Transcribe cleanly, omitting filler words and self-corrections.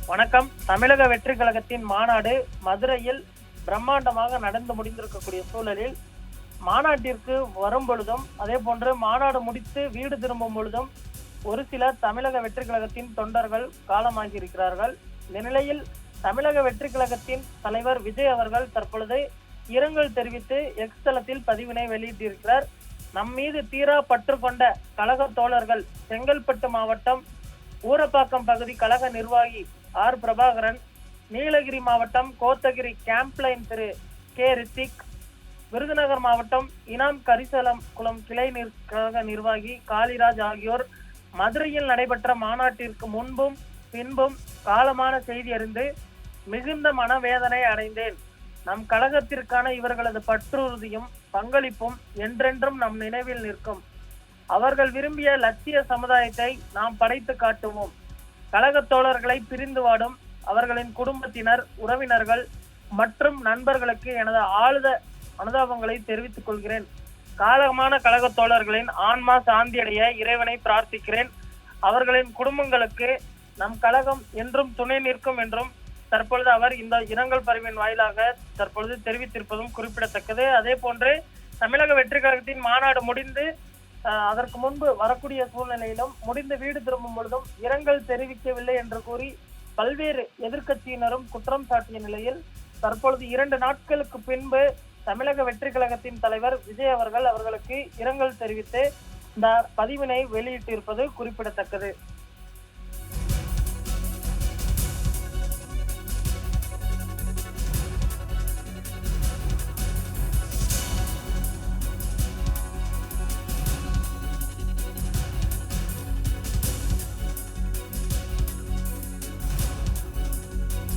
வணக்கம். தமிழக வெற்றி கழகத்தின் மாநாடு மதுரையில் பிரம்மாண்டமாக நடந்து முடிந்திருக்கக்கூடிய சூழலில் மாநாட்டிற்கு வரும் பொழுதும் அதே போன்று மாநாடு முடித்து வீடு திரும்பும் பொழுதும் ஒரு சில தமிழக வெற்றி கழகத்தின் தொண்டர்கள் காலமாகி இருக்கிறார்கள். இந்த நிலையில் தமிழக வெற்றி கழகத்தின் தலைவர் விஜய் அவர்கள் தற்பொழுது இரங்கல் தெரிவித்து எக்ஸ் தளத்தில் பதிவினை வெளியிட்டிருக்கிறார். நம் மீது தீரா பற்று கொண்ட கழக தோழர்கள் செங்கல்பட்டு மாவட்டம் ஊரப்பாக்கம் பகுதி கழக நிர்வாகி ஆர் பிரபாகரன், நீலகிரி மாவட்டம் கோத்தகிரி கேம்ப்லைன் திரு கே ரித்திக், விருதுநகர் மாவட்டம் இனாம் கரிசலம் குளம் கிளை கழக நிர்வாகி காளிராஜ் ஆகியோர் மதுரையில் நடைபெற்ற மாநாட்டிற்கு முன்பும் பின்பும் காலமான செய்தி அறிந்து மிகுந்த மனவேதனை அடைந்தேன். நம் கழகத்திற்கான இவர்களது பற்றுறுதியும் பங்களிப்பும் என்றென்றும் நம் நினைவில் நிற்கும். அவர்கள் விரும்பிய லட்சிய சமுதாயத்தை நாம் படைத்து காட்டுவோம். கழக தோழர்களை பிரிந்து வாடும் அவர்களின் குடும்பத்தினர், உறவினர்கள் மற்றும் நண்பர்களுக்கு எனது ஆழ்ந்த அனுதாபங்களை தெரிவித்துக் கொள்கிறேன். காலமான கழக தோழர்களின் ஆன்மா சாந்தியடைய இறைவனை பிரார்த்திக்கிறேன். அவர்களின் குடும்பங்களுக்கு நம் கழகம் என்றும் துணை நிற்கும் என்றும் தற்பொழுது அவர் இந்த இரங்கல் பதிவின் வாயிலாக தற்பொழுது தெரிவித்திருப்பதும் குறிப்பிடத்தக்கது. அதே போன்று தமிழக வெற்றி கழகத்தின் மாநாடு முடிந்து அதற்கு முன்பு வரக்கூடிய சூழ்நிலையிலும் முடிந்து வீடு திரும்பும் பொழுதும் இரங்கல் தெரிவிக்கவில்லை என்று கூறி பல்வேறு எதிர்க்கட்சியினரும் குற்றம் சாட்டிய நிலையில் தற்பொழுது 2 நாட்களுக்கு பின்பு தமிழக வெற்றி கழகத்தின் தலைவர் விஜய் அவர்களுக்கு இரங்கல் தெரிவித்து இந்த பதிவினை வெளியிட்டிருப்பது குறிப்பிடத்தக்கது.